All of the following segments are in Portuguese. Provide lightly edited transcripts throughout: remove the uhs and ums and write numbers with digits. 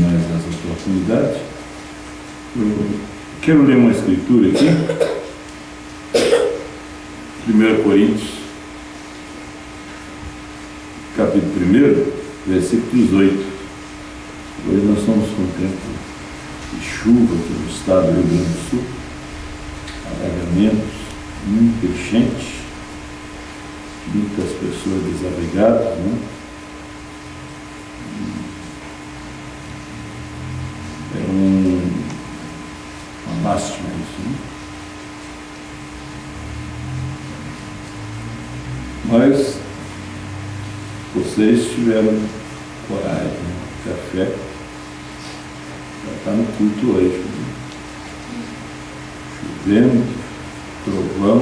mais essa oportunidade. Eu quero ler uma escritura aqui, 1 Coríntios, capítulo 1, versículos 8. Hoje nós estamos com um tempo de chuva aqui no estado do Rio Grande do Sul, alagamentos, muita enchente, muitas pessoas desabrigadas, né? É uma lástima isso, né? Mas vocês tiveram coragem, né? Café já está no culto hoje, né? Chovendo, trovão.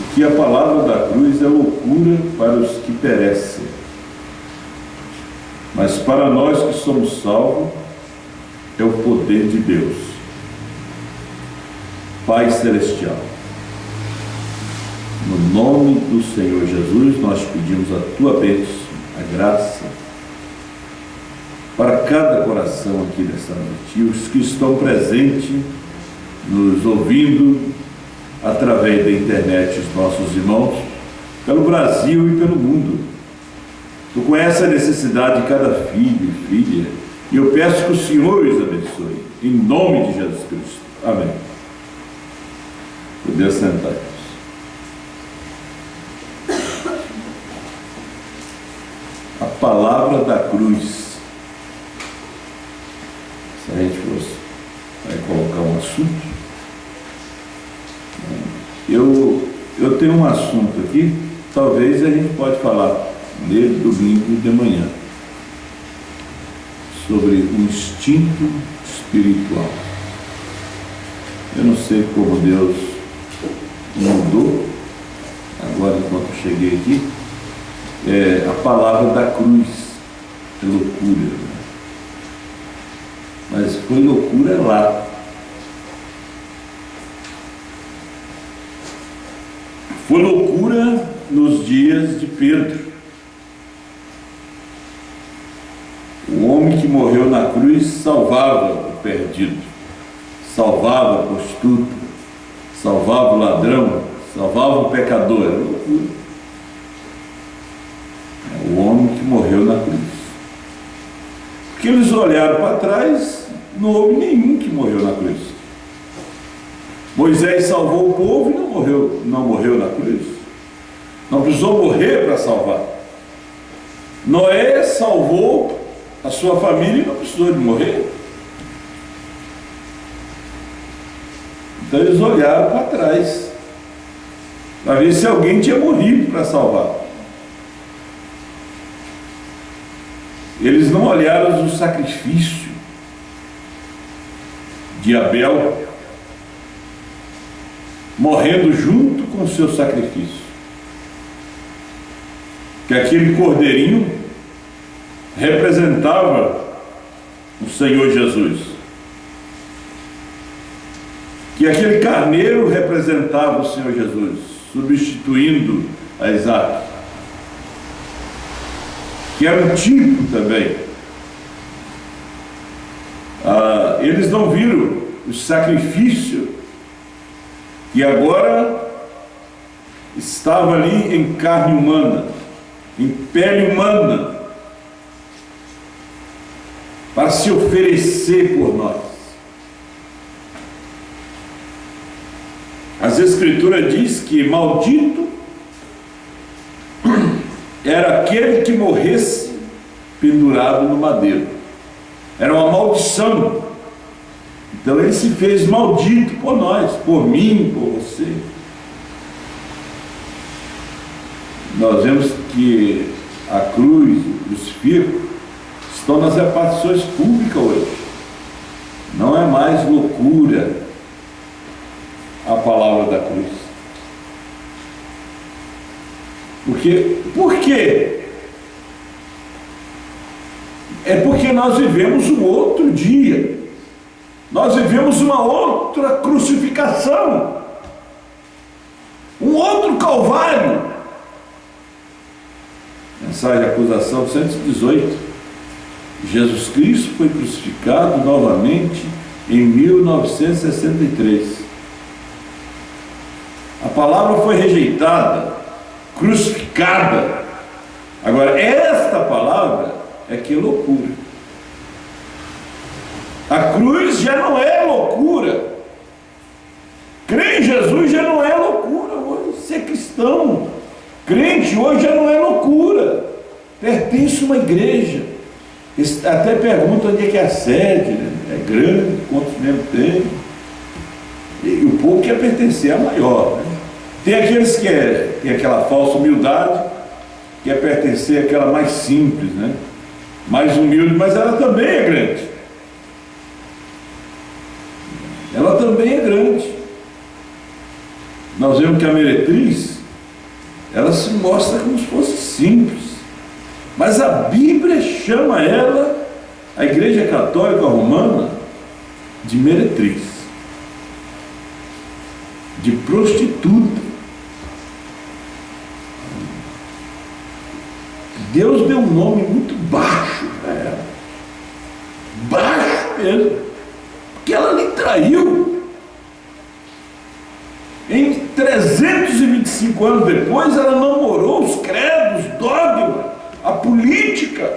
E que a palavra da cruz é loucura para os que perecem, mas para nós que somos salvos é o poder de Deus. Pai Celestial, no nome do Senhor Jesus, nós pedimos a Tua bênção, a graça, para cada coração aqui nesta noite, e os que estão presentes, nos ouvindo, através da internet, os nossos irmãos, pelo Brasil e pelo mundo. Tu conheces a necessidade de cada filho e filha, e eu peço que o Senhor os abençoe, em nome de Jesus Cristo. Amém. Poder sentar. A palavra da cruz. Se a gente fosse vai colocar um assunto, eu tenho um assunto aqui, talvez a gente pode falar nele domingo de manhã, sobre o instinto espiritual. Eu não sei como Deus mudou, agora enquanto eu cheguei aqui, a palavra da cruz é loucura, né? Mas foi loucura lá. Foi loucura nos dias de Pedro. O homem que morreu na cruz salvava o perdido, salvava a prostituta, salvava o ladrão, salvava o pecador. Era loucura. É o homem que morreu na cruz. Porque eles olharam para trás, não houve nenhum que morreu na cruz. Moisés salvou o povo e não morreu na cruz. Não precisou morrer para salvar. Noé salvou a sua família e não precisou de morrer. Então eles olharam para trás para ver se alguém tinha morrido para salvar. Eles não olharam o sacrifício de Abel, morrendo junto com o seu sacrifício. Que aquele cordeirinho representava o Senhor Jesus. Que aquele carneiro representava o Senhor Jesus, substituindo a Isaac. Que era um tipo também. Eles não viram o sacrifício que agora estava ali em carne humana, em pele humana, para se oferecer por nós. As Escrituras diz que maldito era aquele que morresse pendurado no madeiro. Era uma maldição. Então ele se fez maldito por nós, por mim, por você. Nós vemos que a cruz, o crucifixo, estão nas repartições públicas hoje. Não é mais loucura a palavra da cruz. Por quê? É porque nós vivemos um outro dia. Nós vivemos uma outra crucificação. Um outro calvário. mensagem de acusação 118. Jesus Cristo foi crucificado novamente em 1963. A palavra foi rejeitada, crucificada. Agora, esta palavra é que é loucura. A cruz já não é loucura. Crer em Jesus já não é loucura hoje. Ser cristão, crente hoje já não é loucura. Pertence a uma igreja. Até pergunta onde é que é a sede, né? É grande, quantos membros tem? E o povo quer pertencer à maior, né? Tem aqueles que tem aquela falsa humildade, quer pertencer àquela mais simples, né? Mais humilde, mas ela também é grande. Ela também é grande. Nós vemos que a meretriz, ela se mostra como se fosse simples. Mas a Bíblia chama ela, a Igreja Católica Romana, de meretriz, de prostituta. Deus deu um nome muito baixo para ela, baixo mesmo, porque ela lhe traiu. Em 325 anos depois, ela namorou os credos, dogmas, a política,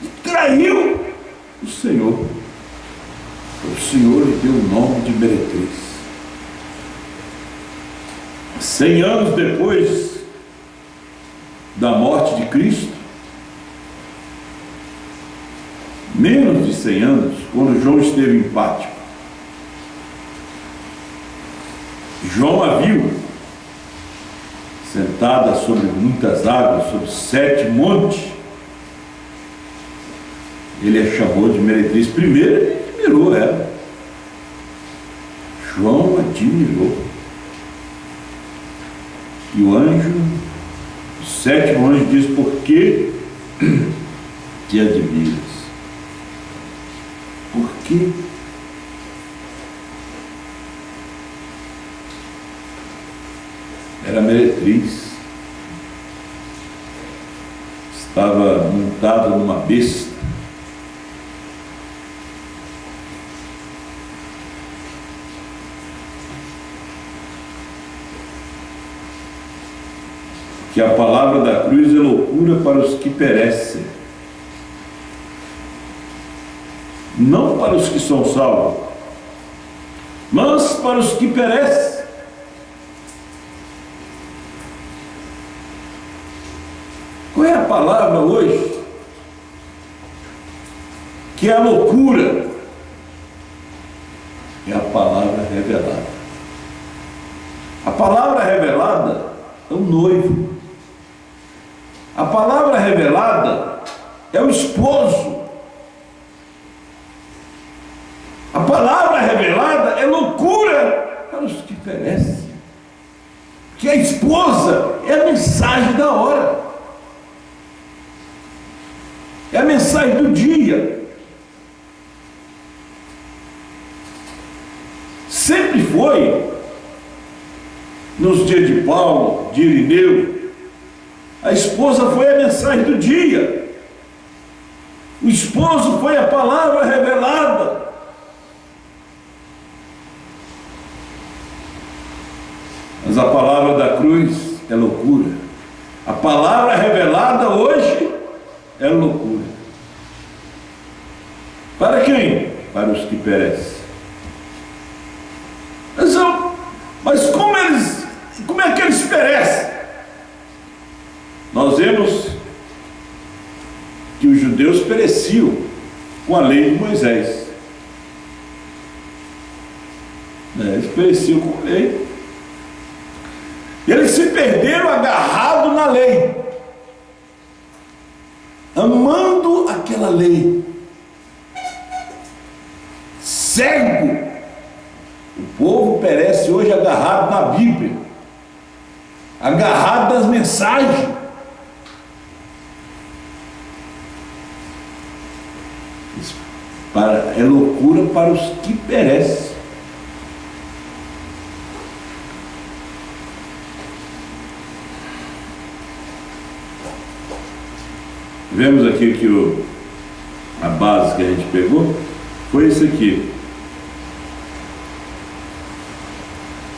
e traiu o Senhor. O Senhor lhe deu o nome de meretriz. 100 anos depois da morte de Cristo, menos de 100 anos, quando João esteve em Pátimo, João a viu sentada sobre muitas águas, sobre 7 montes. Ele a chamou de meretriz. Primeiro ele admirou ela. João admirou. E o anjo, o 7º anjo, diz: por que te admiras? Por quê? Era meretriz, estava montada numa besta, que a palavra da cruz é loucura para os que perecem, não para os que são salvos, mas para os que perecem. Qual é a palavra hoje que é a loucura? É a palavra revelada. A palavra revelada é o noivo. A palavra revelada é o esposo. A palavra revelada é loucura para os que perecem. Que a esposa é a mensagem da hora. É a mensagem do dia. Sempre foi, nos dias de Paulo, de Irineu, a esposa foi a mensagem do dia. O esposo foi a palavra revelada. Mas a palavra da cruz é loucura. A palavra revelada hoje é loucura. Para quem? Para os que perecem. Mas como é que eles perecem? Nós vemos que os judeus pereciam com a lei de Moisés. Eles pereciam com a lei. E eles se perderam agarrados na lei, amando aquela lei, cego. O povo perece hoje agarrado na Bíblia, agarrado nas mensagens. É loucura para os que perecem. vemos aqui que a base que a gente pegou foi esse aqui.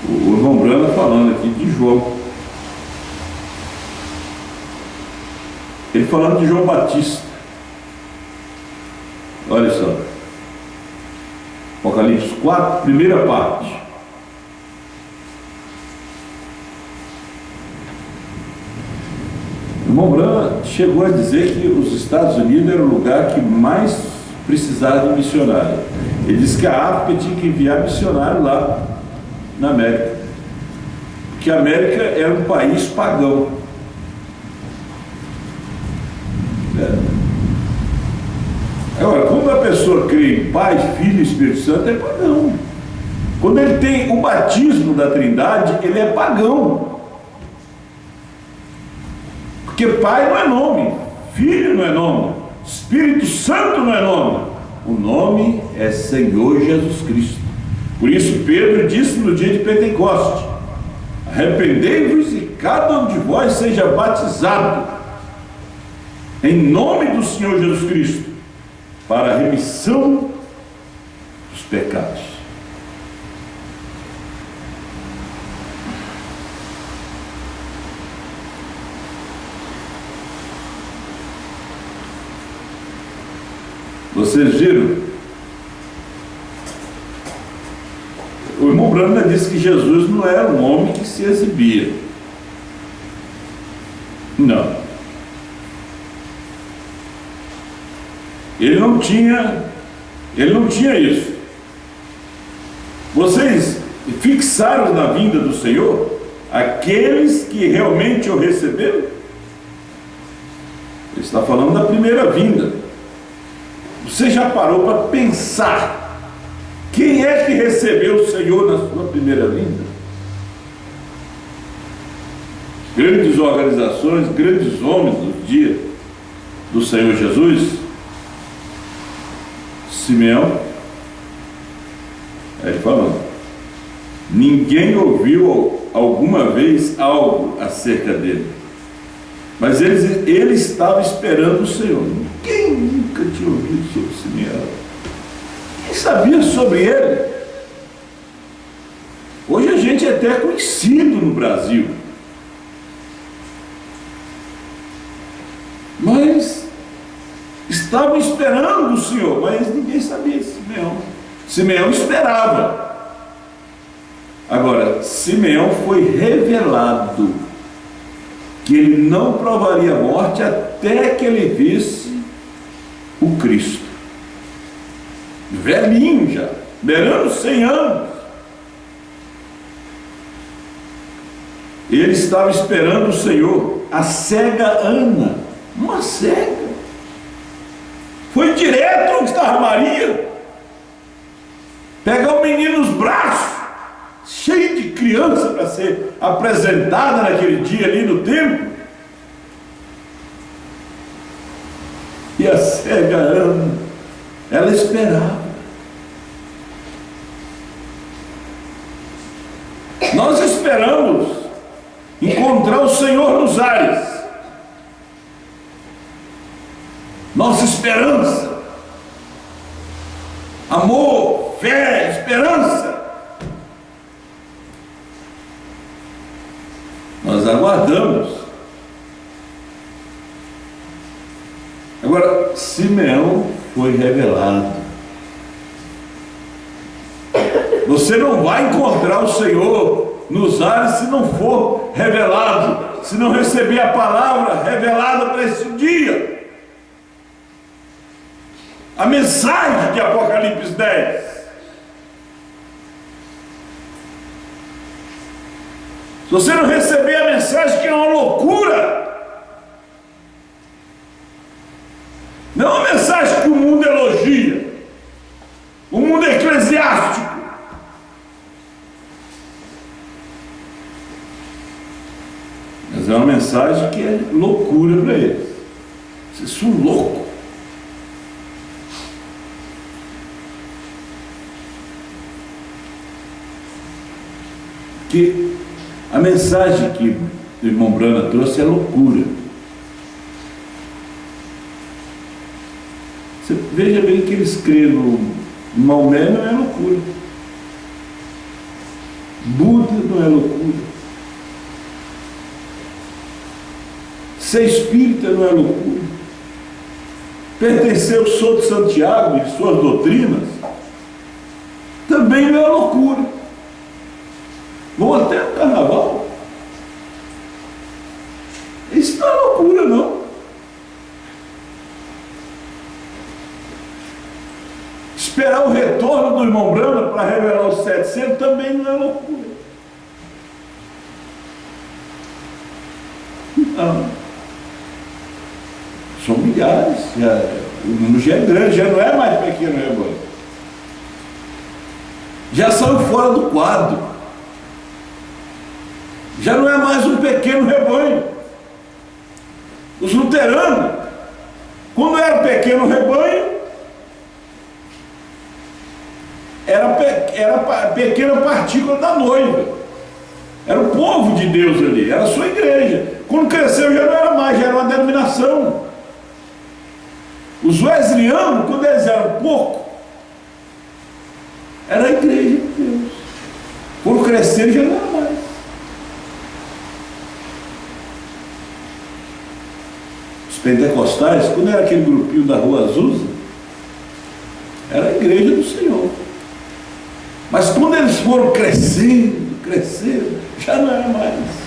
O irmão Brana falando aqui de João. Ele falando de João Batista. Olha só. Apocalipse 4, primeira parte. O irmão Brana chegou a dizer que os Estados Unidos era o lugar que mais precisava de missionário. Ele disse que a África tinha que enviar missionário lá na América, porque a América era um país pagão. Agora, quando a pessoa crê em Pai, Filho e Espírito Santo, é pagão. Quando ele tem o batismo da Trindade, ele é pagão. Porque Pai não é nome, Filho não é nome, Espírito Santo não é nome. O nome é Senhor Jesus Cristo. Por isso Pedro disse no dia de Pentecoste: arrependei-vos e cada um de vós seja batizado em nome do Senhor Jesus Cristo para a remissão dos pecados. Vocês viram? O irmão Brana disse que Jesus não era um homem que se exibia. Não. Ele não tinha isso. Vocês fixaram na vinda do Senhor aqueles que realmente o receberam? Ele está falando da primeira vinda. Você já parou para pensar quem é que recebeu o Senhor na sua primeira vinda? Grandes organizações, grandes homens do dia do Senhor Jesus. Simeão, ele falando, ninguém ouviu alguma vez algo acerca dele, mas ele estava esperando o Senhor. Ninguém nunca tinha ouvido sobre Simeão. Quem sabia sobre ele? Hoje a gente é até conhecido no Brasil, mas estavam esperando o Senhor, mas ninguém sabia de Simeão. Simeão esperava. Agora, Simeão foi revelado que ele não provaria a morte até que ele visse o Cristo. Velhinho já, beirando 100 anos. Ele estava esperando o Senhor. A cega Ana, uma cega, foi direto onde estava Maria, pegar o menino nos braços, cheio de criança para ser apresentada naquele dia ali no templo. E a cega Ana, ela esperava. Nós esperamos encontrar o Senhor nos ares. Nossa esperança, amor, fé, esperança. Nós aguardamos. Agora, Simeão foi revelado. Você não vai encontrar o Senhor nos ares se não for revelado, se não receber a palavra revelada para esse dia. A mensagem de Apocalipse 10. Se você não receber a mensagem, que é uma loucura, não é uma mensagem que o mundo elogia, o mundo eclesiástico, mas é uma mensagem que é loucura para eles. Vocês são loucos. Que a mensagem que o irmão Brana trouxe é loucura. Você veja bem que eles creem no Maomé não é loucura. Buda não é loucura. Ser espírita não é loucura. Pertencer ao Sou de Santiago e suas doutrinas também não é loucura. Vão até o carnaval. Isso não é loucura, não. Esperar o retorno do irmão Brana para revelar os 700 também não é loucura. Não. São milhares. O número já é grande, já não é mais pequeno rebanho. Já saiu fora do quadro. Já não é mais um pequeno rebanho. Os luteranos, quando era pequeno rebanho, era a pequena partícula da noiva. Era o povo de Deus ali, era a sua igreja. Quando cresceu já não era mais, já era uma denominação. Os wesleyanos, quando eles eram pouco, era a igreja de Deus. Quando cresceram já não era mais. Os pentecostais, quando era aquele grupinho da Rua Azusa, era a igreja do Senhor. Mas quando eles foram crescendo, já não era mais.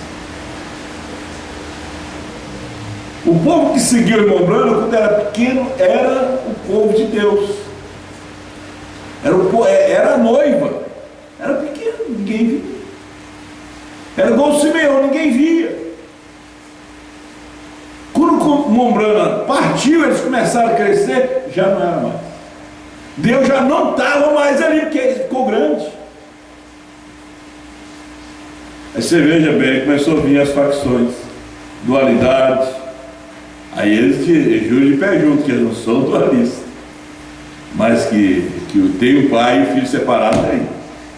O povo que seguiu o irmão Brana, quando era pequeno, era o povo de Deus. Era a noiva. Era pequeno, ninguém via. Era igual o Simeão, ninguém via. Quando o irmão Brana partiu, eles começaram a crescer, já não era mais. Deus já não estava mais ali, porque ele ficou grande. Aí você veja bem, começou a vir as facções, dualidade. Aí eles juram de pé junto, que eles não são dualistas. Mas que tem o pai e o filho separados aí.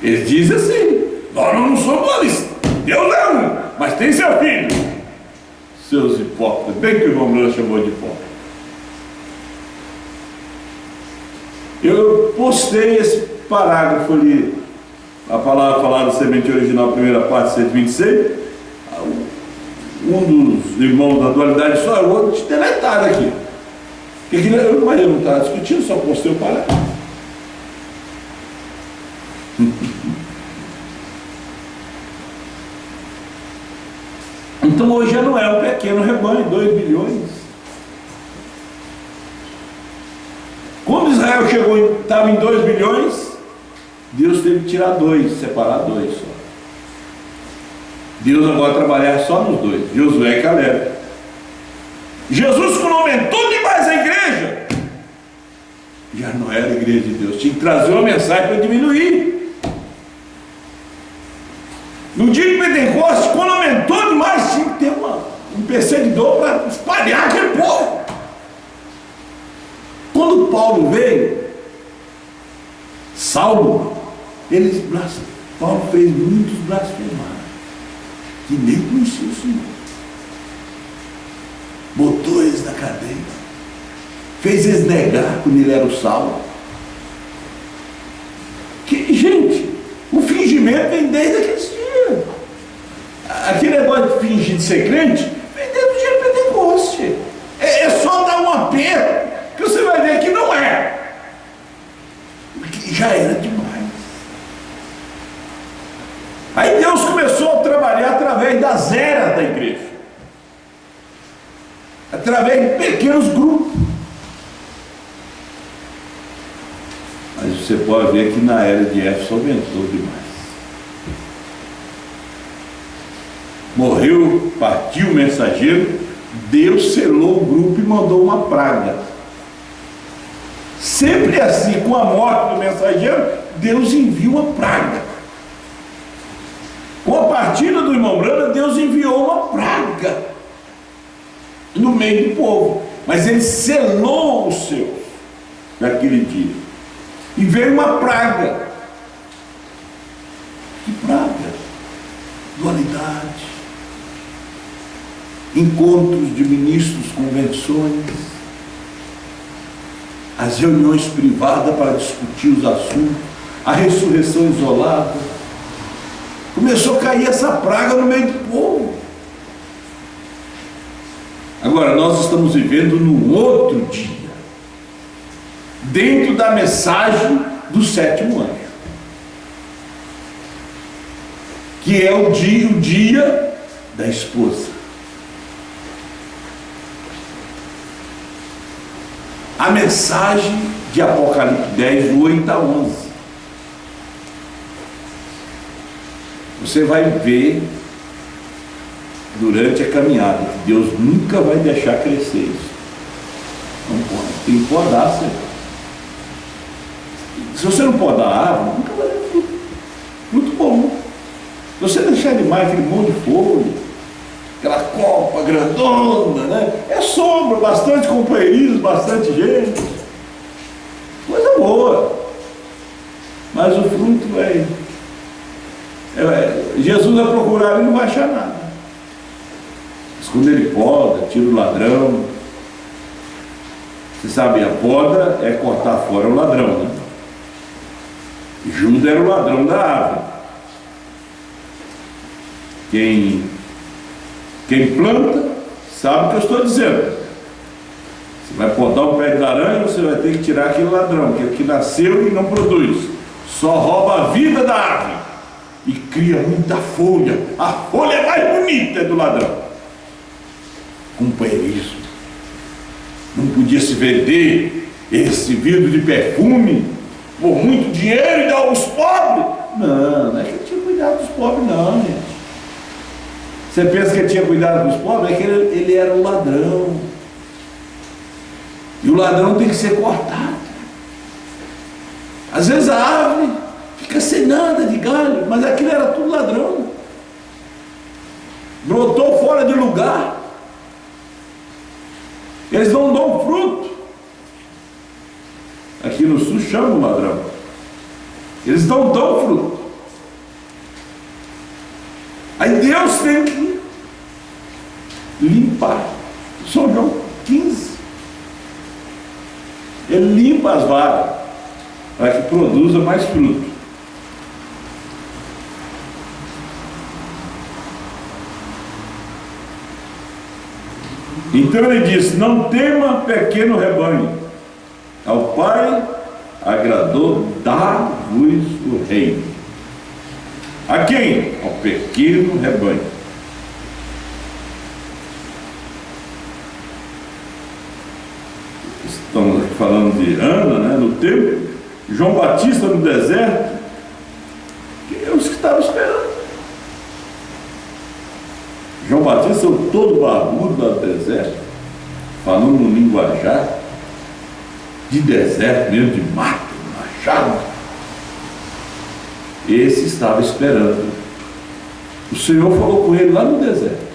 Eles dizem assim: nós não somos dualistas. Deus é um, mas tem seu filho. Seus hipócritas, bem que o irmão Brana chamou de hipócrita. Eu postei esse parágrafo ali, a palavra falada semente original, primeira parte, 126. Um dos irmãos da dualidade só, eu vou te deletar aqui. Porque mas eu não estava discutindo, só postei o parágrafo. Então hoje já não é um pequeno rebanho, 2 bilhões. Quando Israel estava em 2 bilhões, Deus teve que tirar 2, separar 2 só. Deus agora trabalhar só nos 2, Josué e Caleb. Jesus, quando aumentou demais a igreja, já não era a igreja de Deus, tinha que trazer uma mensagem para diminuir. No dia de Pentecostes, quando aumentou demais, tinha que ter um perseguidor para espalhar aquele povo. Quando Paulo veio, Saulo, Paulo fez muitos blasfemados, que nem conhecia o Senhor. Botou eles na cadeia, fez eles negar quando ele era o Saulo. Gente, o fingimento vem desde aqueles dias. Aquele negócio de fingir de ser crente vem desde o dia de Pentecoste. É só dar um aperto que você vai ver que não é. Porque já era demais. Aí Deus começou a trabalhar através das eras da igreja, através de pequenos grupos. Mas você pode ver que na era de Éfeso aumentou demais. Morreu, partiu o mensageiro, Deus selou o grupo e mandou uma praga. Sempre assim, com a morte do mensageiro, Deus envia uma praga. Com a partida do irmão Brana, Deus enviou uma praga no meio do povo. Mas ele selou os seus naquele dia. E veio uma praga. Que praga? Dualidade. Encontros de ministros, convenções. as reuniões privadas para discutir os assuntos, a ressurreição isolada. Começou a cair essa praga no meio do povo. Agora, nós estamos vivendo num outro dia, dentro da mensagem do sétimo anjo, que é o dia da esposa. A mensagem de Apocalipse 10, do 8 a 11. Você vai ver durante a caminhada que Deus nunca vai deixar crescer isso. Não pode, tem que podar, Senhor. Se você não podar a árvore, nunca vai dar fruto. Fruto bom. Se você deixar demais aquele monte de folha, aquela copa grandona, né? É sombra, bastante companheirismo, bastante gente. Coisa boa. Mas o fruto Jesus vai procurar e não vai achar nada. Mas quando ele poda, tira o ladrão. Você sabe, a poda é cortar fora o ladrão, né? Judas era o ladrão da árvore. Quem planta sabe o que eu estou dizendo. Você vai podar um pé de laranja, você vai ter que tirar aquele ladrão, que nasceu e não produz, só rouba a vida da árvore e cria muita folha. A folha é mais bonita do ladrão. Companheirismo. Não podia se vender esse vidro de perfume por muito dinheiro e dar aos pobres. Não é que ele tinha cuidado dos pobres, não, gente. Você pensa que ele tinha cuidado dos pobres? É que ele era um ladrão. E o ladrão tem que ser cortado. Às vezes a árvore fica sem nada de galho, mas aquilo era tudo ladrão. Brotou fora de lugar. Eles não dão fruto. Aqui no sul chamam o ladrão. Eles não dão fruto. Aí Deus tem que limpar. São João 15. Ele limpa as varas para que produza mais fruto. Então ele diz: não tema, pequeno rebanho, ao Pai agradou dar-vos o reino. A quem? Ao pequeno rebanho. Estamos aqui falando de Ana, né, no templo. João Batista no deserto, que é os que estavam esperando. João Batista, o todo barbudo lá do deserto, falando no linguajar de deserto mesmo, de mato, machado. Esse estava esperando. O Senhor falou com ele lá no deserto.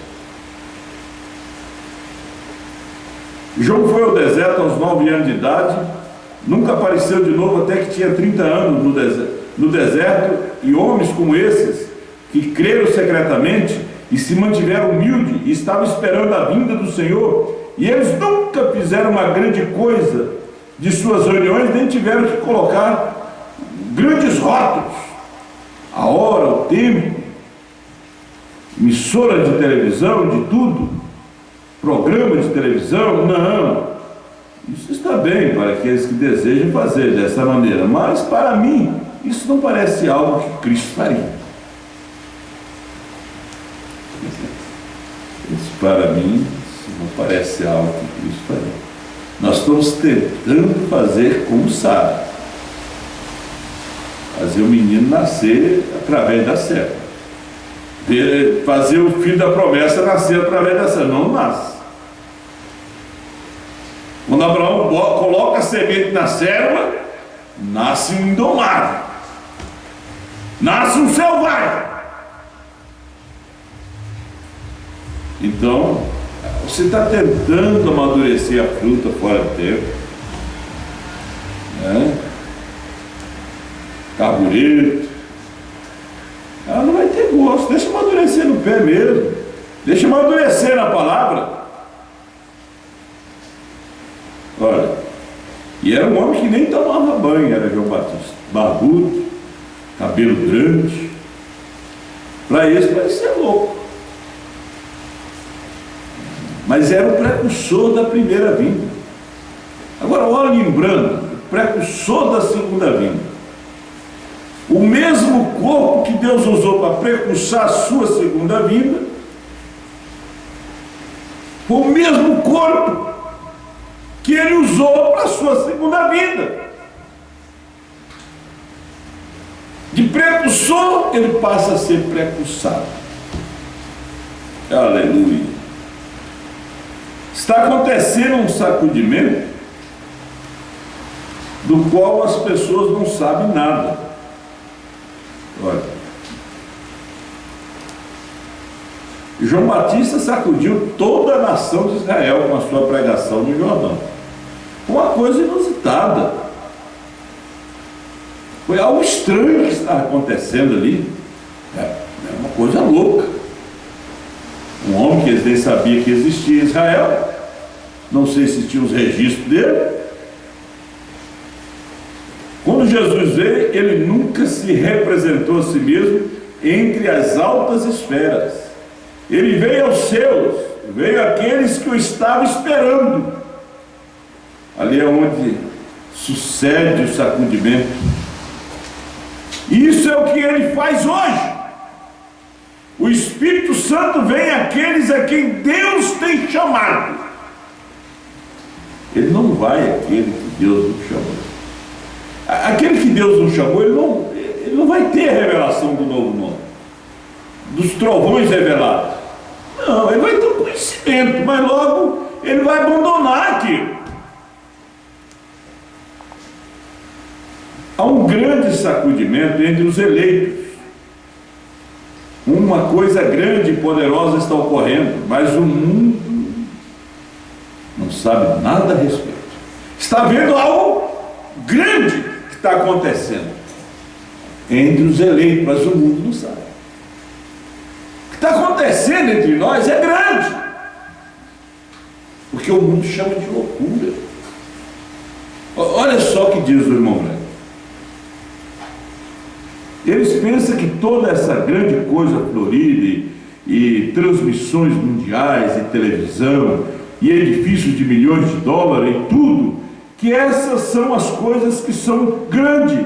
João foi ao deserto aos 9 anos de idade, nunca apareceu de novo até que tinha 30 anos no deserto, e homens como esses, que creram secretamente e se mantiveram humildes e estavam esperando a vinda do Senhor, e eles nunca fizeram uma grande coisa de suas reuniões, nem tiveram que colocar grandes rótulos, a hora, o tempo, emissora de televisão, de tudo, programa de televisão. Não, isso está bem para aqueles que desejam fazer dessa maneira, mas para mim isso não parece algo que Cristo faria. Isso para mim isso não parece algo que Cristo faria. Nós estamos tentando fazer como Sara, fazer o menino nascer através da serva, fazer o filho da promessa nascer através da serva. Não nasce. Quando Abraão coloca a semente na serva, nasce um indomável, nasce um selvagem. Então, você está tentando amadurecer a fruta fora do tempo, né? Carbureto, ela não vai ter gosto. Deixa amadurecer no pé mesmo, deixa amadurecer na palavra. Olha, E era um homem que nem tomava banho, era João Batista. Barbudo, cabelo grande. Para eles parecia louco. Mas era o precursor da primeira vinda. Agora, olha lembrando, o precursor da segunda vinda. O mesmo corpo que Deus usou para precursar a sua segunda vinda, foi o mesmo corpo que ele usou para a sua segunda vinda. De precursor, ele passa a ser precursado. Aleluia. Está acontecendo um sacudimento do qual as pessoas não sabem nada. Olha, João Batista sacudiu toda a nação de Israel com a sua pregação no Jordão. Uma coisa inusitada. Foi algo estranho que estava acontecendo ali. É uma coisa louca. Um homem que eles nem sabiam que existia em Israel. Não sei se tinha os registros dele. Quando Jesus veio, ele nunca se representou a si mesmo entre as altas esferas. Ele veio aos seus, veio àqueles que o estavam esperando. Ali é onde sucede o sacudimento. Isso é o que ele faz hoje. O Espírito Santo vem àqueles a quem Deus tem chamado. Ele não vai àquele que Deus não chamou. Aquele que Deus não chamou, ele não vai ter a revelação do novo nome, dos trovões revelados. Não, ele vai ter um conhecimento, mas logo ele vai abandonar aquilo. Há um grande sacudimento entre os eleitos. Uma coisa grande e poderosa está ocorrendo, mas o mundo não sabe nada a respeito. Está vendo algo grande que está acontecendo entre os eleitos, mas o mundo não sabe. O que está acontecendo entre nós é grande, porque o mundo chama de loucura. Olha só o que diz o irmão Branco. Eles pensam que toda essa grande coisa florida e transmissões mundiais e televisão e edifícios de milhões de dólares e tudo, que essas são as coisas que são grandes.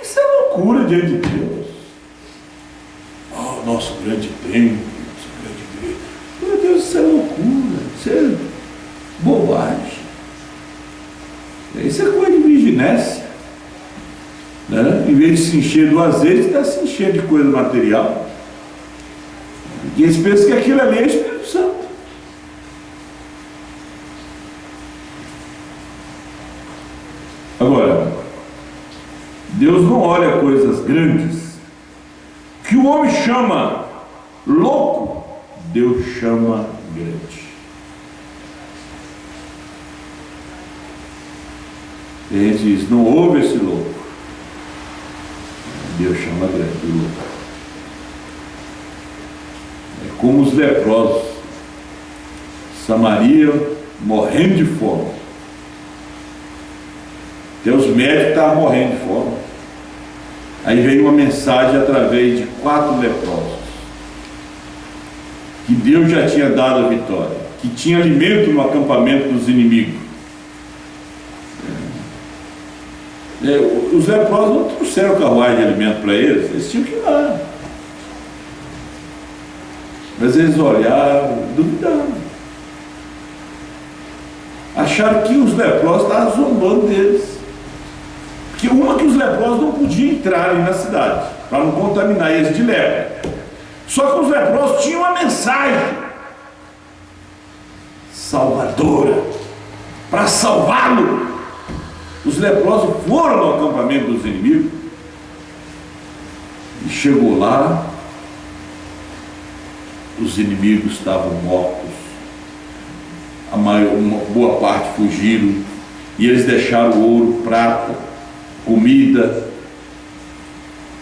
Isso é loucura diante de Deus. Oh, nosso grande templo, nossa grande igreja. Meu Deus, isso é loucura, isso é bobagem. Isso é coisa de virginéssia. Né? Em vez de se encher do azeite, está se encher de coisa material. E eles pensam que aquilo ali é Espírito Santo. Agora, Deus não olha coisas grandes que o homem chama louco, Deus chama grande. E a gente diz, não houve esse louco. Deus chama grande de louco. É como os leprosos. Samaria morrendo de fome. Até os médicos estavam morrendo de fome. Aí veio uma mensagem através de 4 leprosos. Que Deus já tinha dado a vitória. Que tinha alimento no acampamento dos inimigos. Os leprosos não trouxeram carruagem de alimento para eles tinham que ir lá. Mas eles olharam, duvidaram. Acharam que os leprosos estavam zombando deles. Porque que os leprosos não podiam entrar ali na cidade, para não contaminar eles de lepra. Só que os leprosos tinham uma mensagem salvadora, para salvá-lo. Os leprosos foram no acampamento dos inimigos e chegou lá, os inimigos estavam mortos, uma boa parte fugiram, e eles deixaram ouro, prata, comida,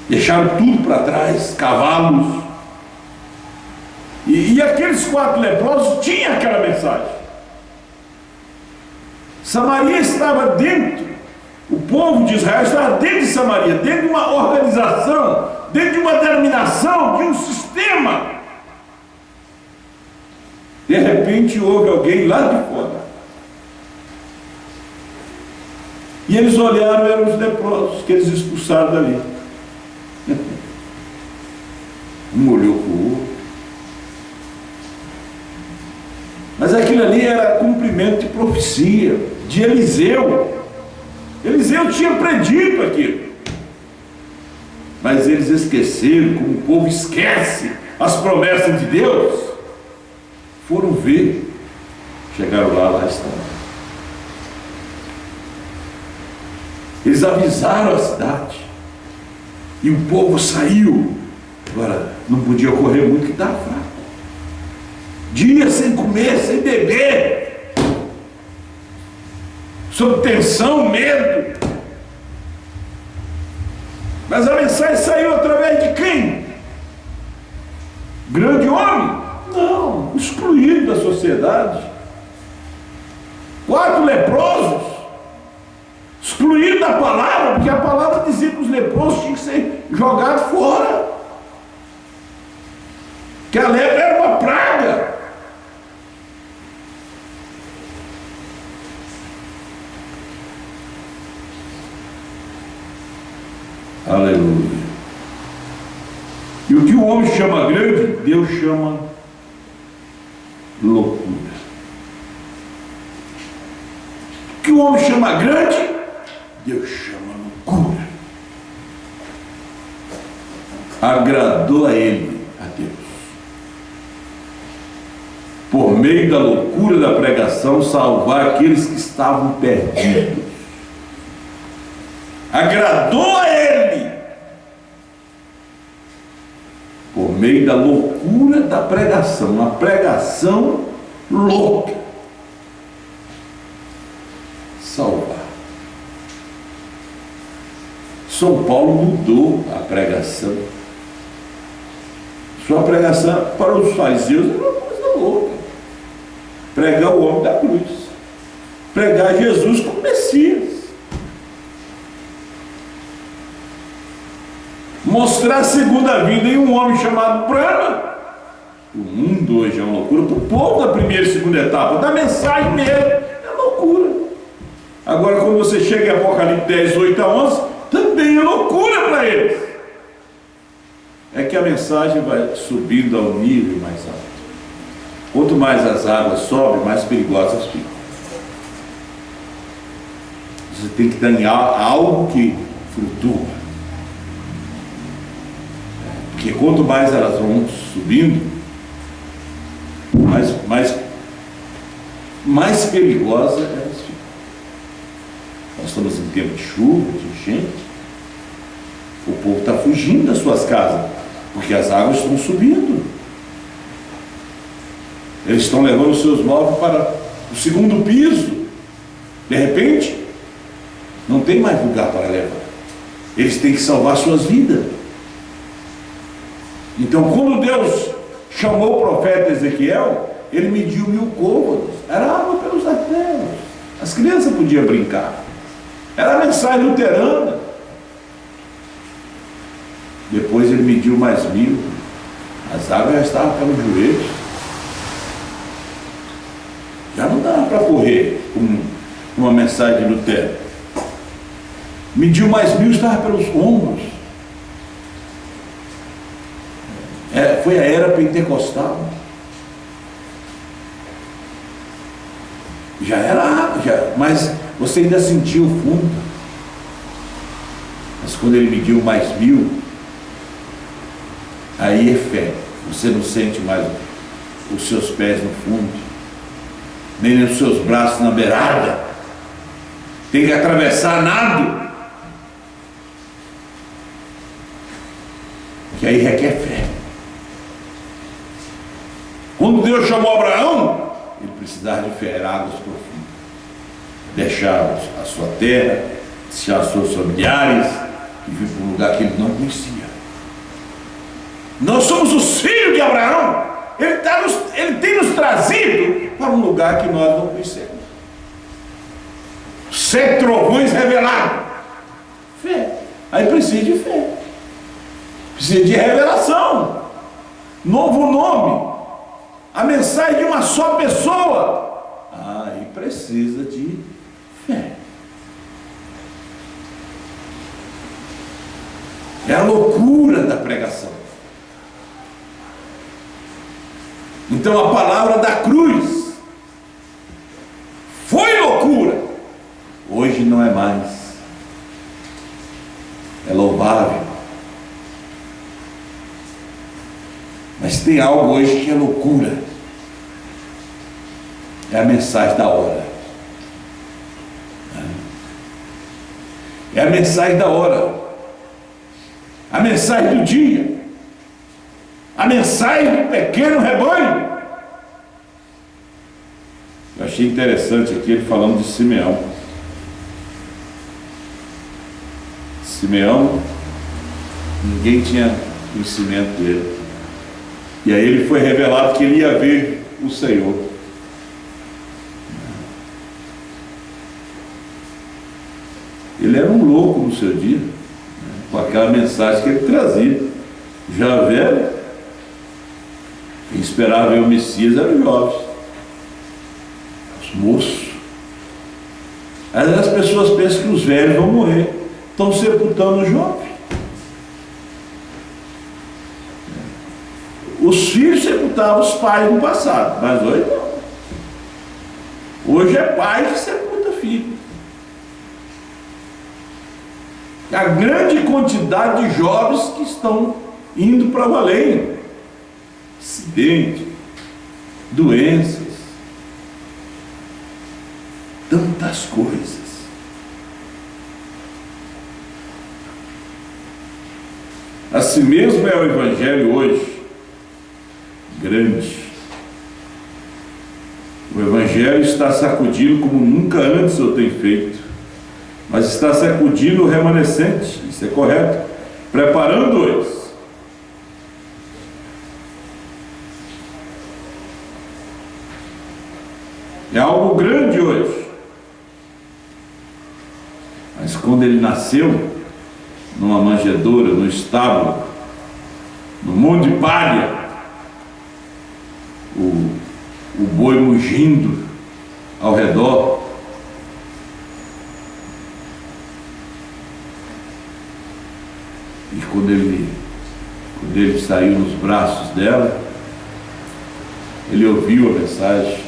deixaram tudo para trás, cavalos, e aqueles 4 leprosos tinham aquela mensagem. Samaria estava dentro, o povo de Israel estava dentro de Samaria, dentro de uma organização, dentro de uma denominação, de um sistema. De repente houve alguém lá de fora. E eles olharam, eram os leprosos, que eles expulsaram dali. Um olhou para o outro. Mas aquilo ali era cumprimento de profecia, de Eliseu. Eliseu tinha predito aquilo. Mas eles esqueceram, como o povo esquece as promessas de Deus. Foram ver. Chegaram lá estão. Eles avisaram a cidade. E o povo saiu. Agora, não podia correr muito, que estava fraco. Dias sem comer, sem beber, sob tensão, medo. Mas a mensagem saiu através de quem? Grande homem? Não, excluído da sociedade. 4 leprosos, excluído da palavra, porque a palavra dizia que os leprosos tinham que ser jogados fora, que a lepra era uma praga. Aleluia. E o que o homem chama grande, Deus chama loucura. O que o homem chama grande, Deus chama loucura. Agradou a ele, a Deus, por meio da loucura da pregação, salvar aqueles que estavam perdidos. Agradou a ele, por meio da loucura da pregação, uma pregação louca, salvar. São Paulo mudou a pregação. Sua pregação para os fariseus era uma coisa louca. Pregar o homem da cruz, pregar Jesus como Messias, mostrar a segunda vida em um homem chamado Brahma. O mundo hoje é uma loucura para o povo da primeira e segunda etapa, da mensagem mesmo, é loucura. Agora, quando você chega em Apocalipse 10, 8 a 11, também é loucura para eles. É que a mensagem vai subindo ao nível mais alto. Quanto mais as águas sobem, mais perigosas ficam. Você tem que dar em algo que flutua. Porque quanto mais elas vão subindo, mais perigosas elas ficam. Nós estamos em tempo de chuva, de enchente. O povo está fugindo das suas casas, porque as águas estão subindo. Eles estão levando os seus móveis para o segundo piso. De repente, não tem mais lugar para levar. Eles têm que salvar suas vidas. Então, quando Deus chamou o profeta Ezequiel, ele mediu 1000 côvados. Era água pelos artérios. As crianças podiam brincar. Era a mensagem luterana. Depois ele mediu mais 1000. As águas já estavam pelos joelhos. Já não dava para correr com uma mensagem de Lutero. Mediu mais 1000, estava pelos ombros. Foi a era pentecostal. Já era água, mas você ainda sentiu o fundo. Mas quando ele mediu mais 1000, aí é fé. Você não sente mais os seus pés no fundo, nem os seus braços na beirada. Tem que atravessar nado, que aí requer fé. Quando Deus chamou Abraão, ele precisava de fé, águas profundas. Deixar a sua terra, deixar os seus familiares e vir para um lugar que ele não conhecia. Nós somos os filhos de Abraão. Ele tem nos trazido para um lugar que nós não conhecemos. 7 trovões revelados. Fé. Aí precisa de fé. Precisa de revelação. Novo nome. A mensagem de uma só pessoa. Aí precisa de fé. É a loucura da pregação. Então a palavra da cruz foi loucura. Hoje não é mais. É louvável. Mas tem algo hoje que é loucura. É a mensagem da hora. É a mensagem da hora. A mensagem do dia. A mensagem do pequeno rebanho. Eu achei interessante aqui ele falando de Simeão. Simeão, ninguém tinha conhecimento dele. E aí ele foi revelado que ele ia ver o Senhor. Ele era um louco no seu dia, com aquela mensagem que ele trazia. Já velho, quem esperava ver o Messias eram os jovens, os moços. Às vezes as pessoas pensam que os velhos vão morrer, estão sepultando os jovens. Os filhos sepultavam os pais no passado, mas hoje não. Hoje é pai que sepulta filho. A grande quantidade de jovens que estão indo para o além. Acidente, doenças, tantas coisas. Assim mesmo é o Evangelho hoje. Grande. O Evangelho está sacudindo como nunca antes eu tenho feito, mas está sacudindo o remanescente, isso é correto, preparando-os. É algo grande hoje. Mas quando ele nasceu, numa manjedoura, no estábulo, no monte de palha, o boi mugindo ao redor, e quando ele saiu nos braços dela, ele ouviu a mensagem.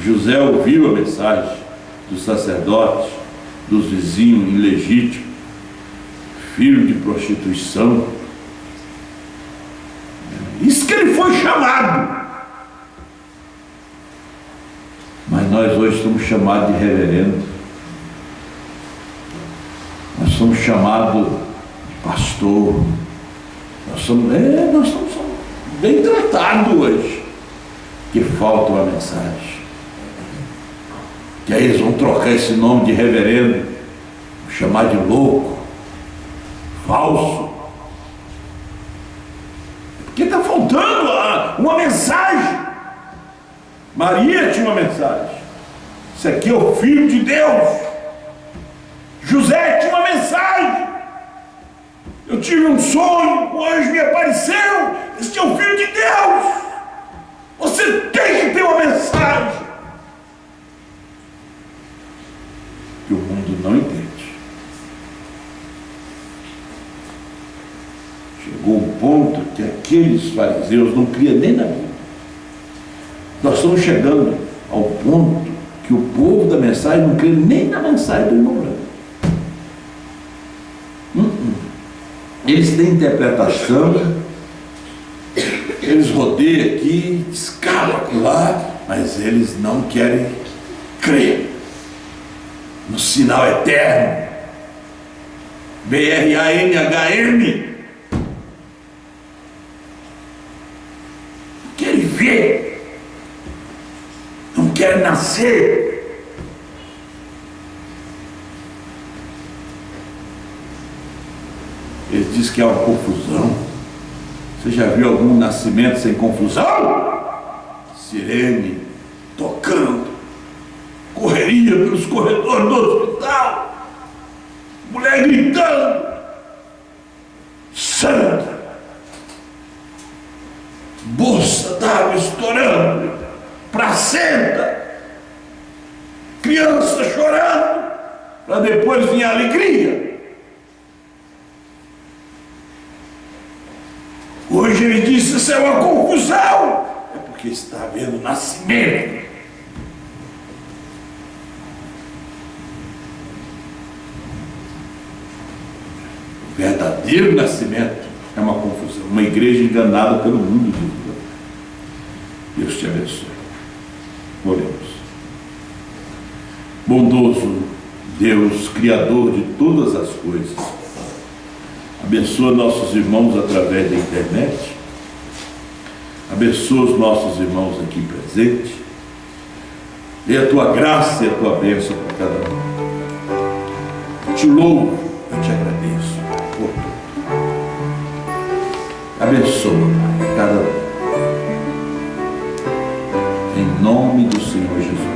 José ouviu a mensagem dos sacerdotes, dos vizinhos ilegítimos, filho de prostituição. Isso que ele foi chamado. Mas nós hoje somos chamados de reverendo. Nós somos chamados de pastor. Nós somos bem tratados hoje. Que falta uma mensagem. Que aí eles vão trocar esse nome de reverendo, chamar de louco, falso. Porque está faltando uma mensagem. Maria tinha uma mensagem. Isso aqui é o Filho de Deus. José tinha uma mensagem. Eu tive um sonho, o anjo me apareceu. Esse é o Filho de Deus. Você tem que ter uma mensagem. Que o mundo não entende. Chegou um ponto que aqueles fariseus não criam nem na Bíblia. Nós estamos chegando ao ponto que o povo da mensagem não crê nem na mensagem do irmão branco. Eles têm interpretação, eles rodeiam aqui, escalam lá, mas eles não querem crer no sinal eterno. BRANHM. Querem ver. Não querem nascer. Ele diz que é uma confusão. Você já viu algum nascimento sem confusão? Sirene tocando, correria pelos corredores do hospital, mulher gritando, Sandra, bolsa d'água estourando, placenta, criança chorando, para depois vir a alegria. Hoje ele disse: isso é uma confusão. É porque está havendo nascimento. O verdadeiro nascimento é uma confusão. Uma igreja enganada pelo mundo. Deus te abençoe. Oremos. Bondoso Deus, Criador de todas as coisas, abençoa nossos irmãos através da internet, abençoa os nossos irmãos aqui presentes, dê a tua graça e a tua bênção para cada um. Eu te louvo, eu te agradeço por tudo. Abençoa, Pai, cada um. Em nome do Senhor Jesus.